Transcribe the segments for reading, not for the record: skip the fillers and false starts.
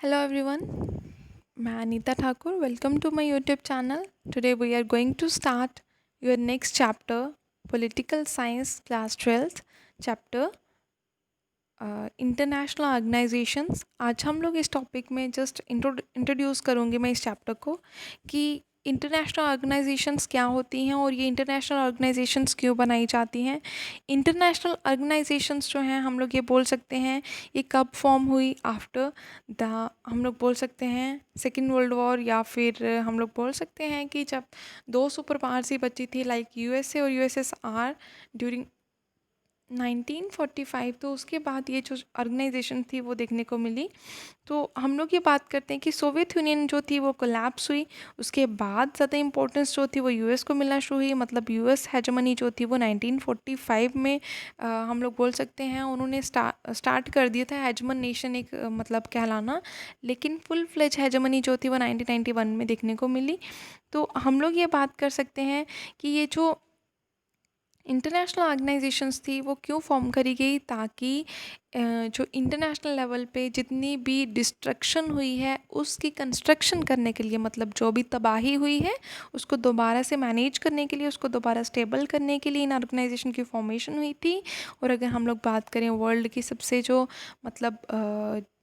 Hello everyone, मैं Anita Thakur. Welcome to my YouTube channel. Today we are going to start your next chapter, Political Science Class 12th chapter, international organisations. आज हम लोग इस topic में just introduce करूँगी मैं इस चैप्टर को कि इंटरनेशनल ऑर्गेनाइजेशंस क्या होती हैं और ये इंटरनेशनल ऑर्गेनाइजेशंस क्यों बनाई जाती हैं. इंटरनेशनल ऑर्गेनाइजेशंस जो हैं हम लोग ये बोल सकते हैं ये कब फॉर्म हुई आफ्टर द हम लोग बोल सकते हैं सेकेंड वर्ल्ड वॉर, या फिर हम लोग बोल सकते हैं कि जब दो सुपर पावर्स ही बची थी लाइक यूएसए और यूएसएसआर ड्यूरिंग 1945. तो उसके बाद ये जो ऑर्गेनाइजेशन थी वो देखने को मिली. तो हम लोग ये बात करते हैं कि सोवियत यूनियन जो थी वो कोलैप्स हुई. उसके बाद ज़्यादा इंपॉर्टेंस जो थी वो यूएस को मिलना शुरू हुई. मतलब यूएस हेजेमनी जो थी वो 1945 में हम लोग बोल सकते हैं उन्होंने स्टार्ट कर दिया था हेजमन नेशन एक मतलब कहलाना. लेकिन फुल फ्लेज हेजेमनी जो थी वो 1991 में देखने को मिली. तो हम लोग ये बात कर सकते हैं कि ये जो इंटरनेशनल ऑर्गेनाइजेशंस थी वो क्यों फॉर्म करी गई, ताकि जो इंटरनेशनल लेवल पे जितनी भी डिस्ट्रक्शन हुई है उसकी कंस्ट्रक्शन करने के लिए, मतलब जो भी तबाही हुई है उसको दोबारा से मैनेज करने के लिए, उसको दोबारा स्टेबल करने के लिए इन ऑर्गेनाइजेशन की फॉर्मेशन हुई थी. और अगर हम लोग बात करें वर्ल्ड की सबसे जो मतलब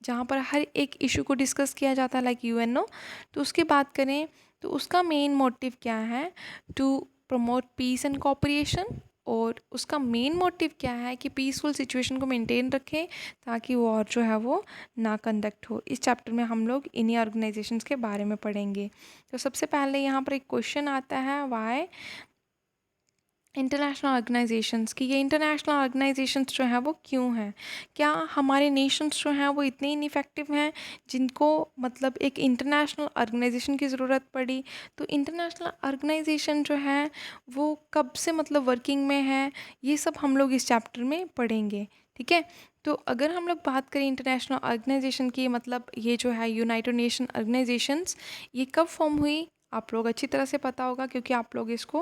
जहाँ पर हर एक इशू को डिस्कस किया जाता है लाइक यूएनओ, तो उसकी बात करें तो उसका मेन मोटिव क्या है, to promote peace and cooperation. और उसका मेन मोटिव क्या है कि पीसफुल सिचुएशन को मेंटेन रखें ताकि वॉर जो है वो ना कंडक्ट हो. इस चैप्टर में हम लोग इन्हीं ऑर्गेनाइजेशंस के बारे में पढ़ेंगे. तो सबसे पहले यहाँ पर एक क्वेश्चन आता है, वाई इंटरनेशनल ऑर्गेनाइजेशंस की. ये इंटरनेशनल ऑर्गेनाइजेशंस जो हैं वो क्यों हैं. क्या हमारे नेशंस जो हैं वो इतने इनइफेक्टिव हैं जिनको मतलब एक इंटरनेशनल ऑर्गेनाइजेशन की ज़रूरत पड़ी. तो इंटरनेशनल ऑर्गेनाइजेशन जो है वो कब से मतलब वर्किंग में है, ये सब हम लोग इस चैप्टर में पढ़ेंगे. ठीक है. तो अगर हम लोग बात करें इंटरनेशनल ऑर्गेनाइजेशन की, मतलब ये जो है यूनाइटेड नेशन ऑर्गेनाइजेशंस, ये कब फॉर्म हुई आप लोग अच्छी तरह से पता होगा क्योंकि आप लोग इसको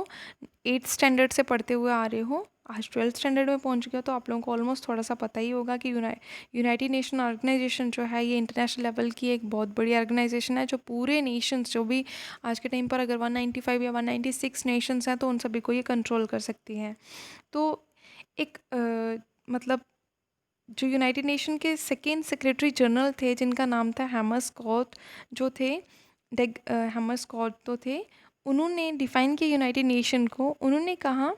8th स्टैंडर्ड से पढ़ते हुए आ रहे हो. आज 12th स्टैंडर्ड में पहुंच गया तो आप लोगों को ऑलमोस्ट थोड़ा सा पता ही होगा कि यूनाइटेड नेशन ऑर्गेनाइजेशन जो है ये इंटरनेशनल लेवल की एक बहुत बड़ी ऑर्गेनाइजेशन है जो पूरे नेशंस जो भी आज के टाइम पर अगर 195 या 196 नेशंस हैं तो उन सभी को ये कंट्रोल कर सकती हैं. तो एक मतलब जो यूनाइटेड नेशन के सेकेंड सेक्रेटरी जनरल थे जिनका नाम था हैमर स्कॉट जो थे, डेग हैमर स्कॉट तो थे, उन्होंने डिफ़ाइन किया यूनाइटेड नेशन को. उन्होंने कहा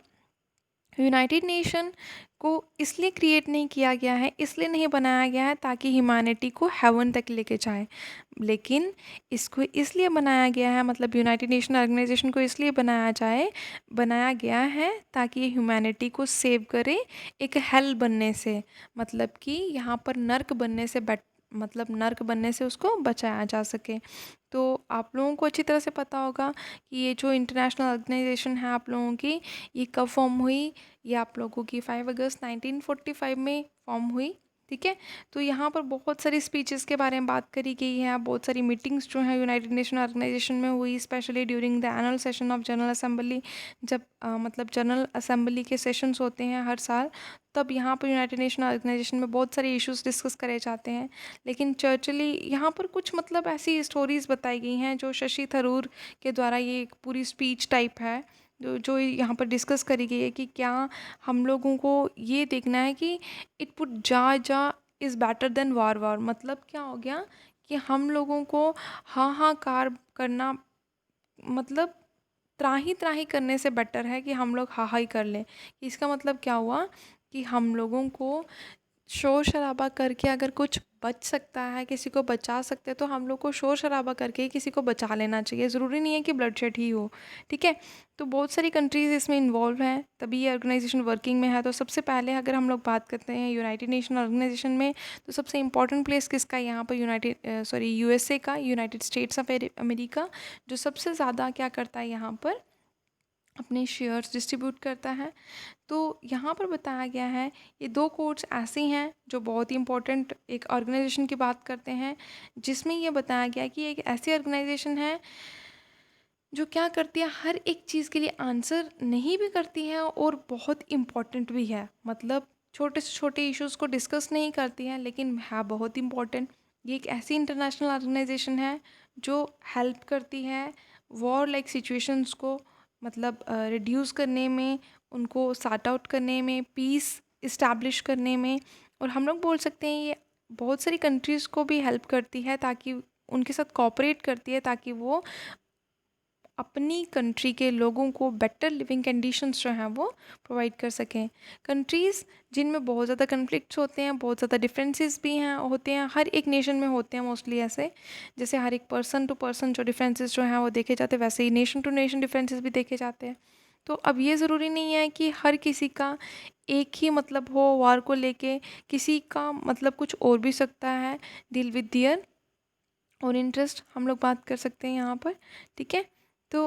यूनाइटेड नेशन को इसलिए क्रिएट नहीं किया गया है, इसलिए नहीं बनाया गया है ताकि ह्यूमैनिटी को हेवन तक लेके जाए, लेकिन इसको इसलिए बनाया गया है, मतलब यूनाइटेड नेशन ऑर्गेनाइजेशन को इसलिए बनाया गया है ताकि ये ह्यूमैनिटी को सेव करे एक हेल बनने से, मतलब कि यहाँ पर नर्क बनने से मतलब नर्क बनने से उसको बचाया जा सके. तो आप लोगों को अच्छी तरह से पता होगा कि ये जो इंटरनेशनल ऑर्गेनाइजेशन है आप लोगों की, ये कब फॉर्म हुई. ये आप लोगों की 5 अगस्त 1945 में फॉर्म हुई. ठीक है. तो यहाँ पर बहुत सारी स्पीचेस के बारे में बात करी गई है, बहुत सारी मीटिंग्स जो हैं यूनाइटेड नेशन ऑर्गेनाइजेशन में हुई, specially during the annual session of general assembly. जब मतलब जनरल असेंबली के सेशंस होते हैं हर साल, तब यहाँ पर यूनाइटेड नेशन ऑर्गेनाइजेशन में बहुत सारे इश्यूज डिस्कस करे जाते हैं. लेकिन चर्चली यहाँ पर कुछ मतलब ऐसी स्टोरीज़ बताई गई हैं जो शशि थरूर के द्वारा ये एक पूरी स्पीच टाइप है जो यहाँ पर डिस्कस करी गई है कि क्या हम लोगों को ये देखना है कि इट पुट जा इज़ बेटर देन वार. मतलब क्या हो गया कि हम लोगों को हाहाकार करना, मतलब त्राही त्राही करने से बेटर है कि हम लोग हाहा ही कर लें. इसका मतलब क्या हुआ कि हम लोगों को शोर शराबा करके अगर कुछ बच सकता है, किसी को बचा सकते हैं, तो हम लोग को शोर शराबा करके ही किसी को बचा लेना चाहिए. ज़रूरी नहीं है कि ब्लडशेड ही हो. ठीक है. तो बहुत सारी कंट्रीज़ इसमें इन्वॉल्व हैं तभी ये ऑर्गेनाइजेशन वर्किंग में है. तो सबसे पहले अगर हम लोग बात करते हैं यूनाइटेड नेशन ऑर्गेनाइजेशन में, तो सबसे इंपॉर्टेंट प्लेस किसका है यहाँ पर, यूएसए का, यूनाइटेड स्टेट्स ऑफ अमेरिका, जो सबसे ज़्यादा क्या करता है यहाँ पर अपने शेयर्स डिस्ट्रीब्यूट करता है. तो यहाँ पर बताया गया है ये दो कोट्स ऐसी हैं जो बहुत ही इंपॉर्टेंट एक ऑर्गेनाइजेशन की बात करते हैं, जिसमें ये बताया गया है कि एक ऐसी ऑर्गेनाइजेशन है जो क्या करती है, हर एक चीज़ के लिए आंसर नहीं भी करती है और बहुत इम्पॉर्टेंट भी है. मतलब छोटे से छोटे इश्यूज़ को डिस्कस नहीं करती हैं लेकिन है बहुत इम्पॉर्टेंट. ये एक ऐसी इंटरनेशनल ऑर्गेनाइजेशन है जो हेल्प करती है वॉर लाइक सिचुएशंस को मतलब रिड्यूस करने में, उनको सॉर्ट आउट करने में, पीस इस्टेब्लिश करने में। और हम लोग बोल सकते हैं ये बहुत सारी कंट्रीज़ को भी हेल्प करती है, ताकि उनके साथ कोऑपरेट करती है ताकि वो अपनी कंट्री के लोगों को बेटर लिविंग कंडीशंस जो हैं वो प्रोवाइड कर सकें। कंट्रीज़ जिनमें बहुत ज़्यादा कन्फ्लिक्ट्स होते हैं, बहुत ज़्यादा डिफरेंसेस भी हैं होते हैं, हर एक नेशन में होते हैं मोस्टली ऐसे। जैसे हर एक पर्सन टू पर्सन जो डिफरेंसेस जो हैं वो देखे जाते हैं, वैसे ही नेशन टू नेशन डिफरेंसेस भी देखे जाते हैं। तो अब ये ज़रूरी नहीं है कि हर किसी का एक ही मतलब हो वार को लेके, किसी का मतलब कुछ और भी सकता है। डील विद दियर और इंटरेस्ट हम लोग बात कर सकते हैं यहाँ पर, ठीक है। तो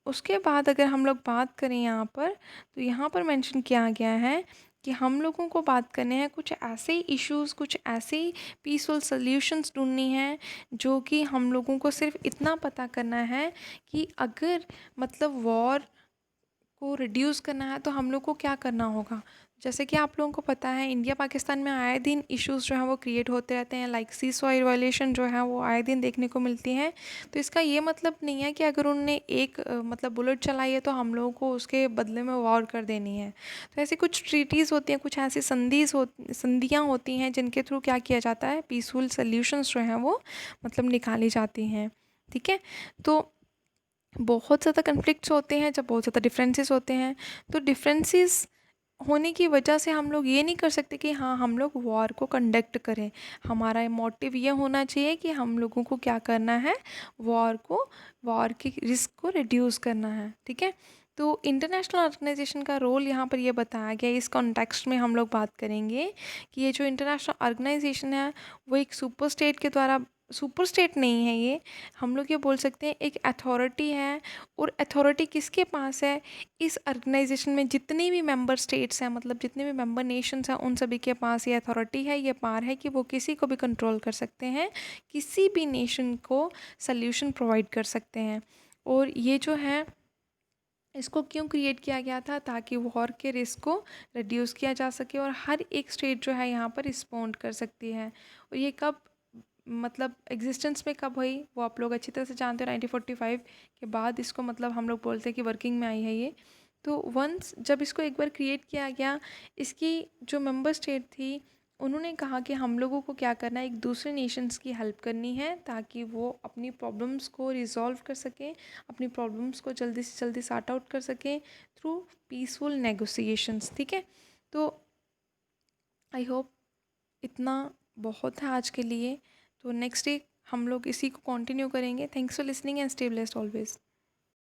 उसके बाद अगर हम लोग बात करें यहाँ पर, तो यहाँ पर मेंशन किया गया है कि हम लोगों को बात करने हैं कुछ ऐसे इश्यूज़, कुछ ऐसे पीसफुल सॉल्यूशंस ढूंढनी है, जो कि हम लोगों को सिर्फ इतना पता करना है कि अगर मतलब वॉर को रिड्यूस करना है तो हम लोग को क्या करना होगा। जैसे कि आप लोगों को पता है इंडिया पाकिस्तान में आए दिन इश्यूज़ जो हैं वो क्रिएट होते रहते हैं, लाइक सीज़फायर वायलेशन जो है वो आए दिन देखने को मिलती हैं। तो इसका ये मतलब नहीं है कि अगर उन्होंने एक मतलब बुलेट चलाई है तो हम लोगों को उसके बदले में वॉर कर देनी है। तो ऐसी कुछ ट्रीटीज़ होती हैं, कुछ ऐसी संधियाँ होती हैं जिनके थ्रू क्या किया जाता है, पीसफुल सोल्यूशंस जो हैं वो मतलब निकाली जाती हैं, ठीक है। तो बहुत ज़्यादा कन्फ्लिक्ट्स होते हैं, जब बहुत ज़्यादा डिफरेंसेस होते हैं, तो डिफरेंसेस होने की वजह से हम लोग ये नहीं कर सकते कि हाँ हम लोग वॉर को कंडक्ट करें। हमारा मोटिव ये होना चाहिए कि हम लोगों को क्या करना है, वॉर के रिस्क को रिड्यूस करना है, ठीक है। तो इंटरनेशनल ऑर्गेनाइजेशन का रोल यहाँ पर ये बताया गया है। इस कॉन्टेक्स्ट में हम लोग बात करेंगे कि ये जो इंटरनेशनल ऑर्गेनाइजेशन है वो एक सुपर स्टेट के द्वारा, सुपर स्टेट नहीं है ये, हम लोग ये बोल सकते हैं एक अथॉरिटी है। और अथॉरिटी किसके पास है, इस ऑर्गेनाइजेशन में जितने भी मेंबर स्टेट्स हैं, मतलब जितने भी मेंबर नेशंस हैं, उन सभी के पास ये अथॉरिटी है, ये पावर है कि वो किसी को भी कंट्रोल कर सकते हैं, किसी भी नेशन को सल्यूशन प्रोवाइड कर सकते हैं। और ये जो है इसको क्यों क्रिएट किया गया था, ताकि वॉर के रिस्क को रिड्यूस किया जा सके और हर एक स्टेट जो है यहाँ पर रिस्पॉन्ड कर सकती है। और ये कब मतलब एग्जिस्टेंस में कब हुई वो आप लोग अच्छी तरह से जानते हो, 1945 के बाद इसको मतलब हम लोग बोलते हैं कि वर्किंग में आई है ये। तो वंस जब इसको एक बार क्रिएट किया गया, इसकी जो मेंबर स्टेट थी उन्होंने कहा कि हम लोगों को क्या करना है, एक दूसरे नेशंस की हेल्प करनी है ताकि वो अपनी प्रॉब्लम्स को रिजॉल्व कर सकें, अपनी प्रॉब्लम्स को जल्दी से जल्दी सॉर्ट आउट कर सकें थ्रू पीसफुल नेगोशिएशंस, ठीक है। तो आई होप इतना बहुत है आज के लिए। तो नेक्स्ट वीक हम लोग इसी को कंटिन्यू करेंगे। Thanks for listening and stay blessed always.